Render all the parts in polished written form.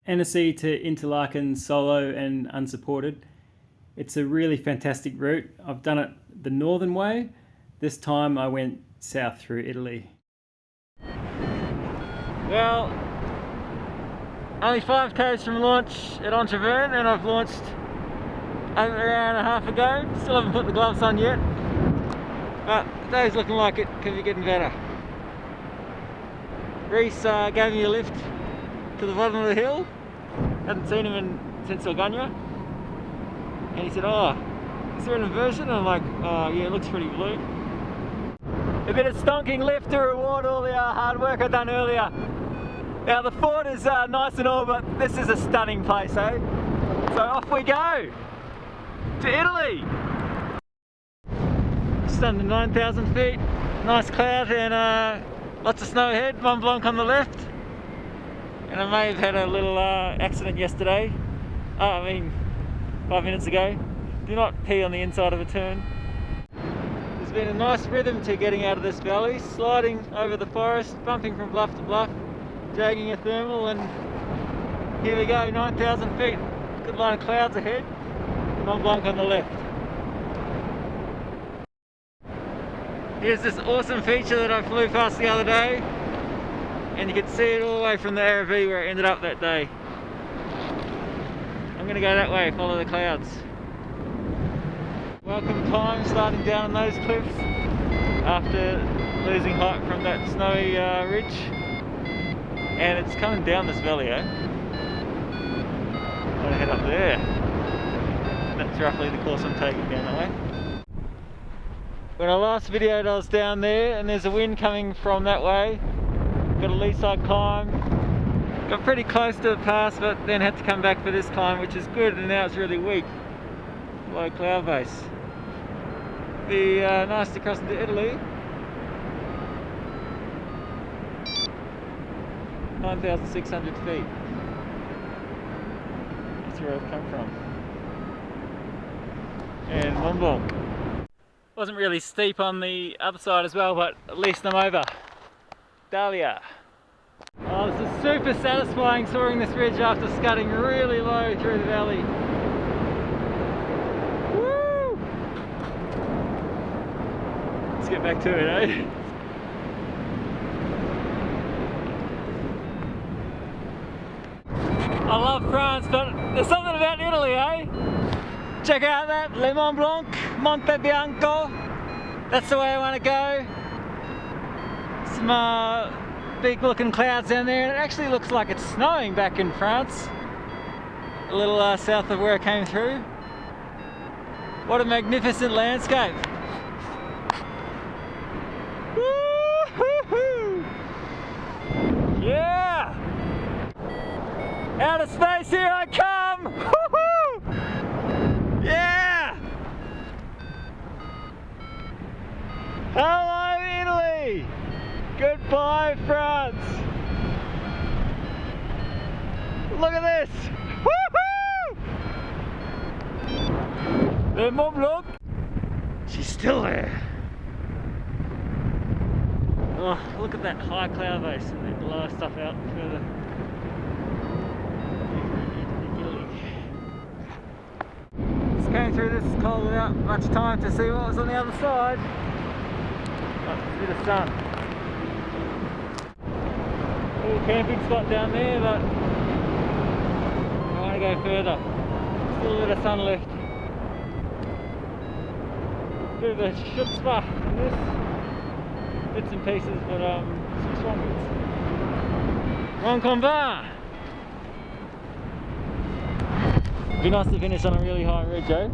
Annecy to Interlaken solo and unsupported. It's a really fantastic route. I've done it the northern way. This time I went south through Italy. Well, only 5 k's from launch at Entrevernes, and I've launched over an hour and a half ago. Still haven't put the gloves on yet, but today's looking like it could be getting better. Reese gave me a lift to the bottom of the hill. Hadn't seen him since Orgagna, and he said, "Oh, is there an inversion?" And I'm like, "Oh yeah, it looks pretty blue." A bit of stonking lift to reward all the hard work I've done earlier. Now the fort is nice and all, but this is a stunning place, eh? So off we go to Italy. Just under 9,000 feet, nice cloud, and lots of snow ahead. Mont Blanc on the left. And I may have had a little accident yesterday. 5 minutes ago. Do not pee on the inside of a turn. There's been a nice rhythm to getting out of this valley, sliding over the forest, bumping from bluff to bluff, dragging a thermal, and here we go, 9,000 feet. Good line of clouds ahead, Mont Blanc on the left. Here's this awesome feature that I flew past the other day, and you can see it all the way from the RV where I ended up that day. I'm going to go that way, follow the clouds. Welcome climb starting down those cliffs after losing height from that snowy ridge. And it's coming down this valley, eh? I'm going to head up there. That's roughly the course I'm taking down that way. When I last videoed I was down there, and there's a wind coming from that way. Got a lee side climb. Got pretty close to the pass, but then had to come back for this climb, which is good, and now it's really weak. Low cloud base. Be nice to cross into Italy. 9,600 feet. That's where I've come from. And Mont Blanc. Wasn't really steep on the other side as well, but at least I'm over. Dahlia. Oh, this is super satisfying soaring this ridge after scudding really low through the valley. Woo! Let's get back to it, eh? I love France, but there's something about Italy, eh? Check out that, Le Mont Blanc, Monte Bianco. That's the way I want to go. Some big looking clouds down there, and it actually looks like it's snowing back in France. A little south of where I came through. What a magnificent landscape. Woo-hoo-hoo! Yeah! Out of space, here I come! Woo-hoo! Yeah! Hello, Italy! Goodbye, France! Look at this! Woohoo! The Mont Blanc! She's still there! Oh, look at that high cloud base and then blow stuff out further. Just came through this cold without much time to see what was on the other side. Oh, a bit of sun. Little camping spot down there, but I want to go further. Still a bit of sun left. Bit of a chutzpah in this. Bits and pieces, but some strong bits. Rhone combat! Be nice to finish on a really high ridge, eh? I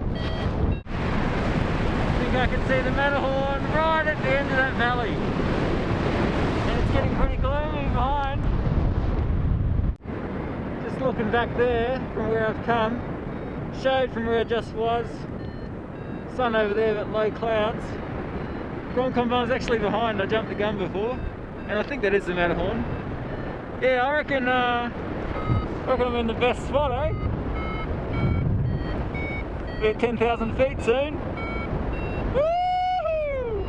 think I can see the Matterhorn right at the end of that valley. And it's getting pretty gloomy behind. Just looking back there from where I've come. Shade from where I just was. Sun over there, but low clouds. Rhone is actually behind. I jumped the gun before. And I think that is the Matterhorn. Yeah, I reckon I'm in the best spot, eh? Be at 10,000 feet soon. Woo!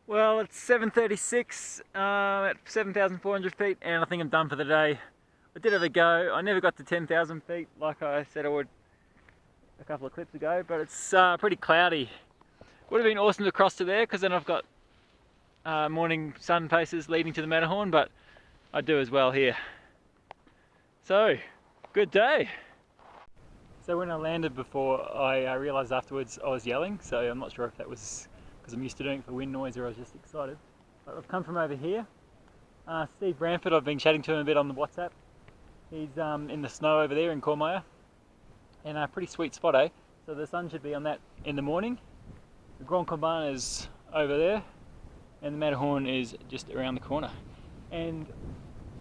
Well, it's 7:36 at 7,400 feet, and I think I'm done for the day. I did have a go. I never got to 10,000 feet like I said I would a couple of clips ago, but it's pretty cloudy. Would have been awesome to cross to there because then I've got morning sun faces leading to the Matterhorn, but I do as well here. So, good day. So when I landed before, I realised afterwards I was yelling, so I'm not sure if that was because I'm used to doing it for wind noise or I was just excited. But I've come from over here. Steve Branford, I've been chatting to him a bit on the WhatsApp. He's in the snow over there in Cormaya. And a pretty sweet spot, eh? So the sun should be on that in the morning. The Grand Comban is over there, and the Matterhorn is just around the corner. And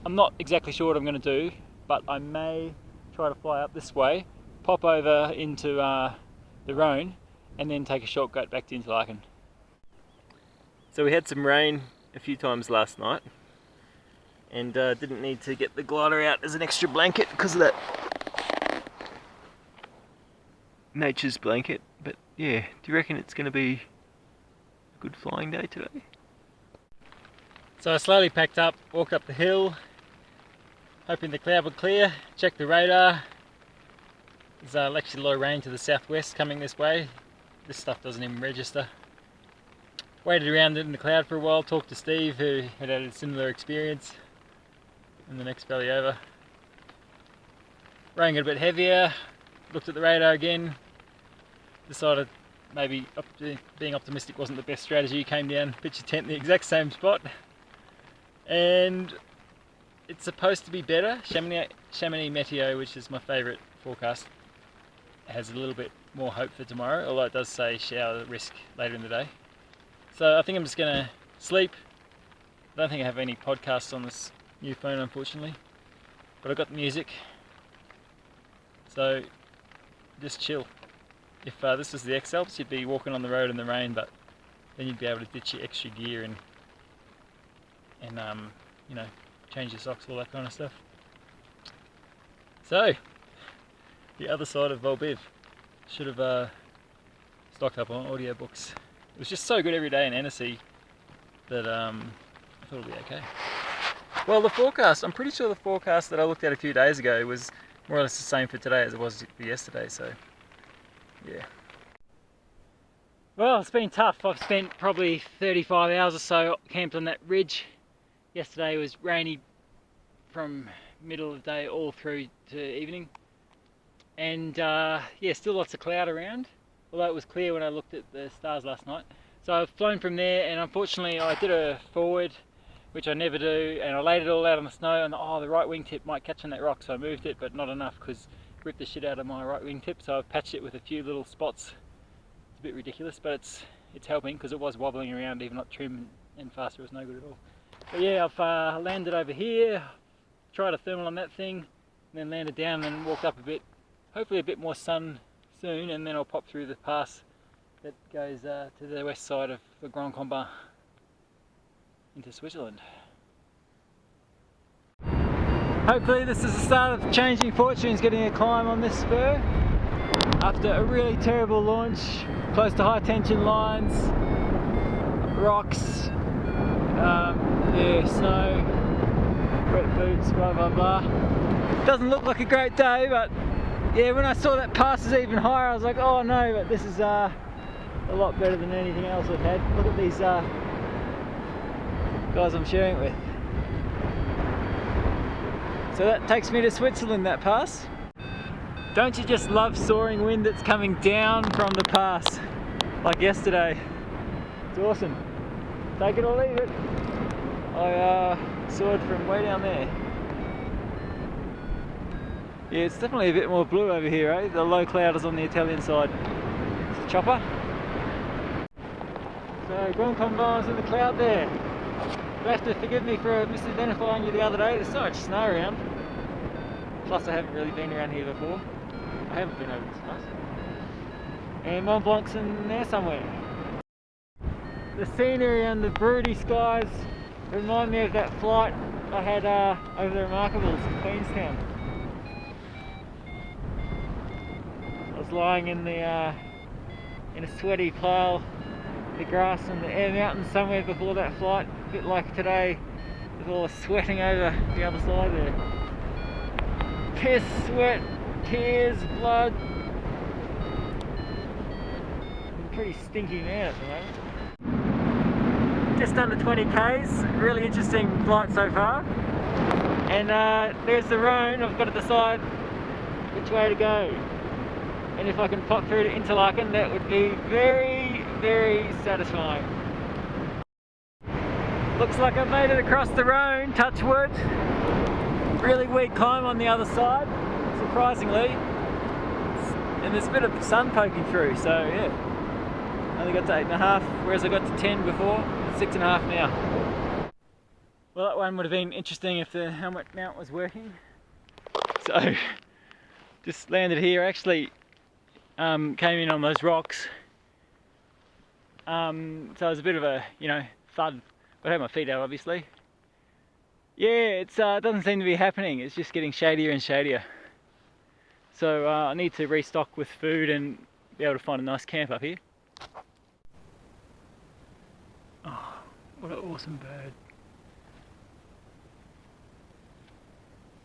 I'm not exactly sure what I'm going to do, but I may try to fly up this way, pop over into the Rhone, and then take a shortcut back to Interlaken. So we had some rain a few times last night, and didn't need to get the glider out as an extra blanket because of that nature's blanket. But yeah, do you reckon it's going to be a good flying day today? So I slowly packed up, walked up the hill, hoping the cloud would clear, checked the radar. There's actually a lot of rain to the southwest coming this way. This stuff doesn't even register. Waited around in the cloud for a while, talked to Steve who had a similar experience in the next valley over. Rain got a bit heavier, looked at the radar again, decided maybe being optimistic wasn't the best strategy, came down, pitched a tent in the exact same spot, and it's supposed to be better. Chamonix Meteo, which is my favourite forecast, has a little bit more hope for tomorrow, although it does say shower risk later in the day. So I think I'm just going to sleep. I don't think I have any podcasts on this new phone, unfortunately, but I've got the music, so just chill. If this was the X-Alps, you'd be walking on the road in the rain, but then you'd be able to ditch your extra gear and you know, change your socks, all that kind of stuff. So, the other side of Volbiv. Should have stocked up on audiobooks. It was just so good every day in Annecy that I thought it'd be okay. Well, the forecast, I'm pretty sure the forecast that I looked at a few days ago was more or less the same for today as it was for yesterday, so yeah. Well, it's been tough. I've spent probably 35 hours or so camped on that ridge. Yesterday was rainy from middle of the day all through to evening. And yeah, still lots of cloud around, although it was clear when I looked at the stars last night. So I've flown from there, and unfortunately I did a forward, which I never do, and I laid it all out on the snow, and the right wingtip might catch on that rock, so I moved it, but not enough because it ripped the shit out of my right wingtip, so I've patched it with a few little spots. It's a bit ridiculous, but it's helping because it was wobbling around, even not trim and faster, it was no good at all. But yeah, I've landed over here, tried a thermal on that thing, and then landed down and walked up a bit. Hopefully a bit more sun soon, and then I'll pop through the pass that goes to the west side of the Grand Comban into Switzerland. Hopefully this is the start of changing fortunes, getting a climb on this spur. After a really terrible launch, close to high tension lines, rocks, yeah, snow, wet boots, blah blah blah. Doesn't look like a great day, but yeah, when I saw that pass is even higher, I was like, oh no, but this is a lot better than anything else I've had. Look at these guys I'm sharing it with. So that takes me to Switzerland, that pass. Don't you just love soaring wind that's coming down from the pass, like yesterday? It's awesome. Take it or leave it. I soared from way down there. Yeah, it's definitely a bit more blue over here, eh? The low cloud is on the Italian side. It's a chopper. So, Grand Comban is in the cloud there. You have to forgive me for misidentifying you the other day. There's so much snow around. Plus I haven't really been around here before. I haven't been over this pass. And Mont Blanc's in there somewhere. The scenery and the broody skies remind me of that flight I had over the Remarkables in Queenstown. I was lying in a sweaty pile, the grass and the air mountain somewhere before that flight, a bit like today with all the sweating over the other side there. piss, sweat, tears, blood. I'm a pretty stinky man at the moment. Just under 20 k's, really interesting flight so far. And there's the Rhone. I've got to decide which way to go. And if I can pop through to Interlaken, that would be very, very satisfying. Looks like I've made it across the Rhone, touch wood. Really weak climb on the other side, surprisingly. And there's a bit of sun poking through, so yeah. Only got to 8.5, whereas I got to 10 before. It's 6.5 now. Well, that one would have been interesting if the helmet mount was working. So, just landed here. Actually, came in on those rocks. So it was a bit of a, thud. But I had my feet out, obviously. Yeah, it doesn't seem to be happening. It's just getting shadier and shadier. So I need to restock with food and be able to find a nice camp up here. Oh, what an awesome bird.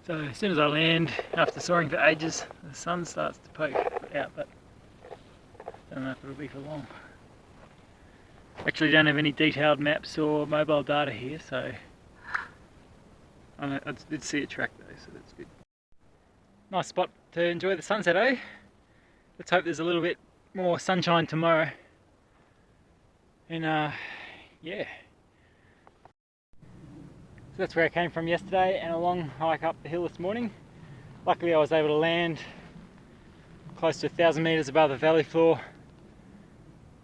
So as soon as I land, after soaring for ages, the sun starts to poke out, but I don't know if it'll be for long. Actually don't have any detailed maps or mobile data here, so I did see a track though, so that's good. Nice spot to enjoy the sunset, eh? Let's hope there's a little bit more sunshine tomorrow. And yeah. So that's where I came from yesterday, and a long hike up the hill this morning. Luckily I was able to land close to 1,000 meters above the valley floor.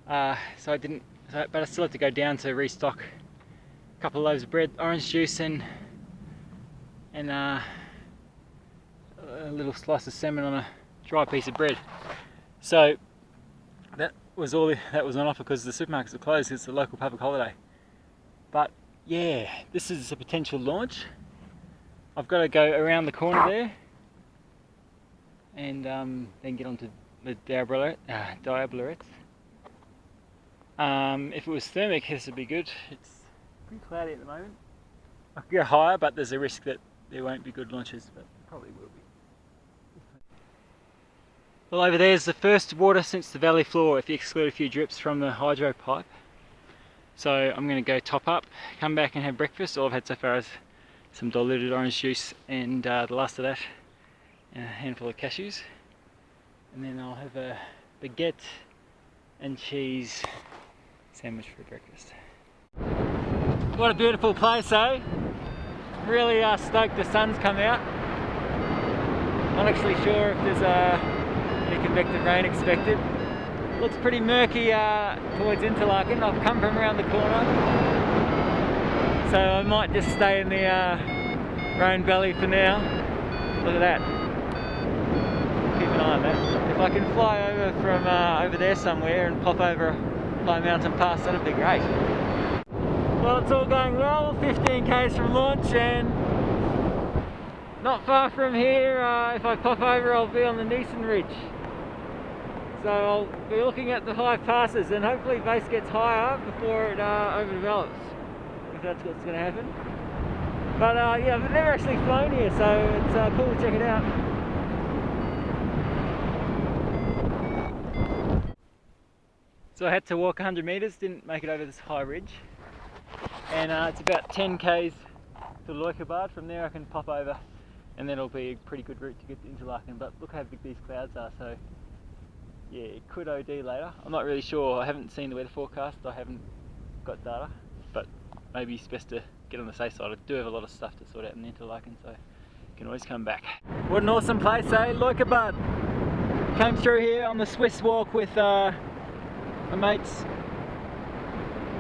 But I still had to go down to restock a couple of loaves of bread, orange juice, and a little slice of salmon on a dry piece of bread. So that was on offer because the supermarkets are closed. It's a local public holiday. But yeah, this is a potential launch. I've got to go around the corner there and then get onto the Diablerets. If it was thermic, this would be good. It's pretty cloudy at the moment. I could go higher, but there's a risk that there won't be good launches, but there probably will be. Well, over there is the first water since the valley floor, if you exclude a few drips from the hydro pipe. So I'm going to go top up, come back and have breakfast. All I've had so far is some diluted orange juice and the last of that, and a handful of cashews. And then I'll have a baguette and cheese sandwich for breakfast. What a beautiful place, eh? Really stoked the sun's come out. Not actually sure if there's any convective rain expected. Looks pretty murky towards Interlaken. I've come from around the corner, so I might just stay in the Rhone Valley for now. Look at that. Keep an eye on that. If I can fly over from over there somewhere and pop over a high mountain pass, that'd be great. Well, it's all going well. 15 k's from launch, and not far from here, if I pop over, I'll be on the Nissen Ridge. So I'll be looking at the high passes, and hopefully base gets higher before it overdevelops, if that's what's going to happen. But yeah, I've never actually flown here, so it's cool to check it out. So I had to walk 100 meters, didn't make it over this high ridge. And it's about 10 k's to Leukerbad. From there I can pop over, and then it'll be a pretty good route to get to Interlaken. But look how big these clouds are, so yeah, it could OD later. I'm not really sure. I haven't seen the weather forecast. I haven't got data, but maybe it's best to get on the safe side. I do have a lot of stuff to sort out in Interlaken, so you can always come back. What an awesome place, eh? Leukerbad. Came through here on the Swiss walk with my mates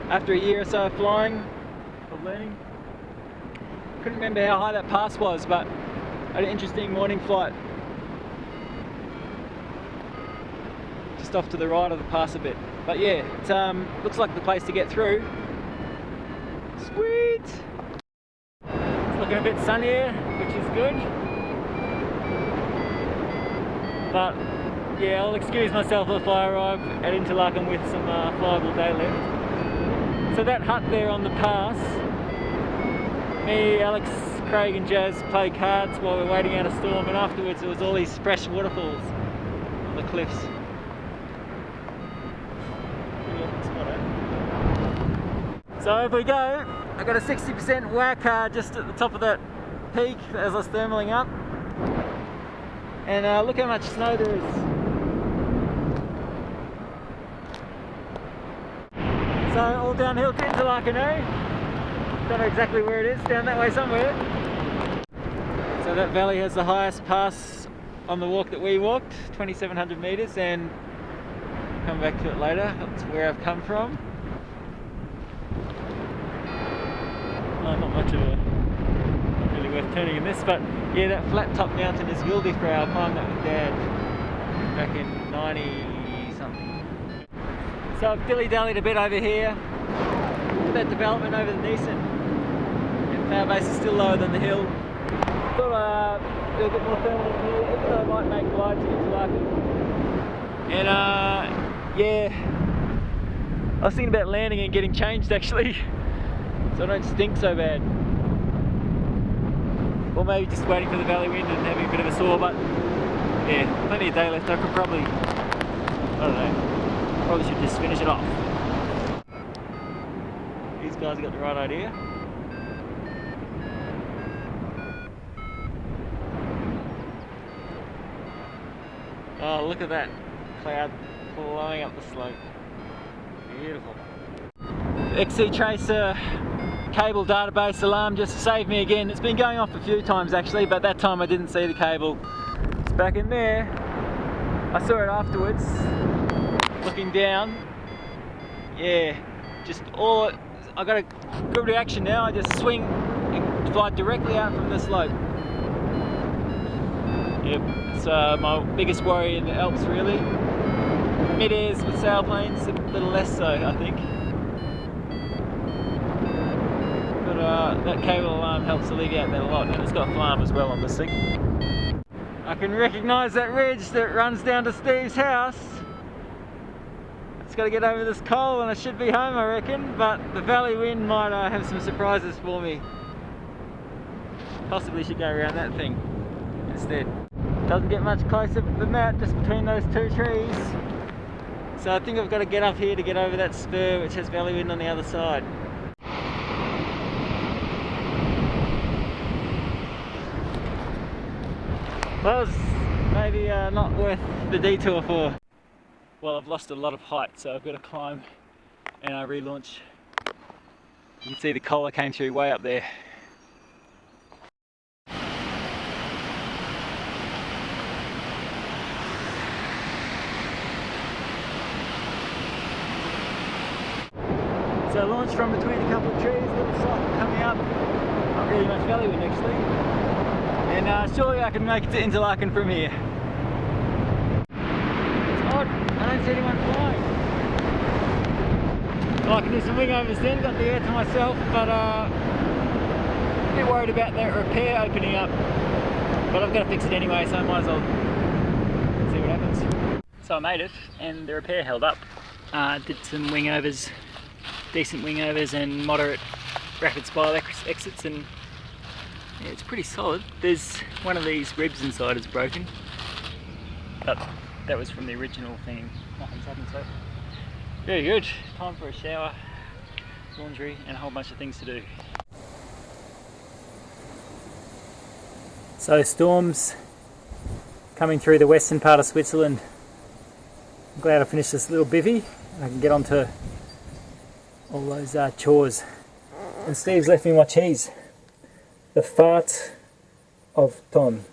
after a year or so of flying, of learning. Couldn't remember how high that pass was, but I had an interesting morning flight. Just off to the right of the pass a bit. But yeah, it looks like the place to get through. Sweet! It's looking a bit sunnier, which is good. But yeah, I'll excuse myself if I arrive at Interlaken with some flyable day left. So that hut there on the pass, me, Alex, Craig and Jazz play cards while we're waiting out a storm, and afterwards it was all these fresh waterfalls on the cliffs. Pretty awesome spot, eh? So if we go, I got a 60% whack just at the top of that peak as I was thermaling up, and look how much snow there is. So all downhill to Interlaken, don't know exactly where it is, down that way somewhere. So that valley has the highest pass on the walk that we walked, 2,700 metres, and I'll come back to it later. That's where I've come from. Oh, not much of a, not really worth turning in this, but yeah, that flat top mountain is Wildifrau. I climbed that with Dad back in 90 something. So I've dilly-dallied a bit over here. Look at that development over the Niesen. The power base is still lower than the hill. Thought do a bit more thermal here, even though I might make glide to Interlaken. And yeah, I was thinking about landing and getting changed actually, so I don't stink so bad. Or maybe just waiting for the valley wind and having a bit of a saw, but yeah, plenty of day left. I could probably, I don't know, probably should just finish it off. These guys have got the right idea. Oh, look at that cloud flowing up the slope. Beautiful. XC Tracer cable database alarm just saved me again. It's been going off a few times actually, but that time I didn't see the cable. It's back in there. I saw it afterwards, looking down. Yeah, just all, I got a good reaction now. I just swing and fly directly out from the slope. Yep, it's my biggest worry in the Alps really. Mid-airs with sailplanes, a little less so I think. But that cable alarm helps alleviate that a lot, and it's got flam as well on this thing. I can recognise that ridge that runs down to Steve's house. It's got to get over this coal and I should be home I reckon, but the valley wind might have some surprises for me. Possibly should go around that thing instead. Doesn't get much closer than that, just between those two trees. So I think I've got to get up here to get over that spur which has valley wind on the other side. Well, it's maybe not worth the detour for. Well, I've lost a lot of height, so I've got to climb and relaunch. You can see the collar came through way up there. So launched from between a couple of trees, little soft coming up, not really much valley wind actually, and surely I can make it to Interlaken from here. It's odd, I don't see anyone flying. Well, I can do some wing overs then, got the air to myself, but a bit worried about that repair opening up, but I've got to fix it anyway, so I might as well see what happens. So I made it and the repair held up. Did some wing overs, decent wing overs and moderate rapid spiral exits, and yeah, it's pretty solid. There's one of these ribs inside is broken, but that was from the original thing. Nothing's happened, so very good. Time for a shower, laundry and a whole bunch of things to do. So storms coming through the western part of Switzerland. I'm glad I finished this little bivvy and I can get on to all those chores. And Steve's left me my cheese. The fart of Ton.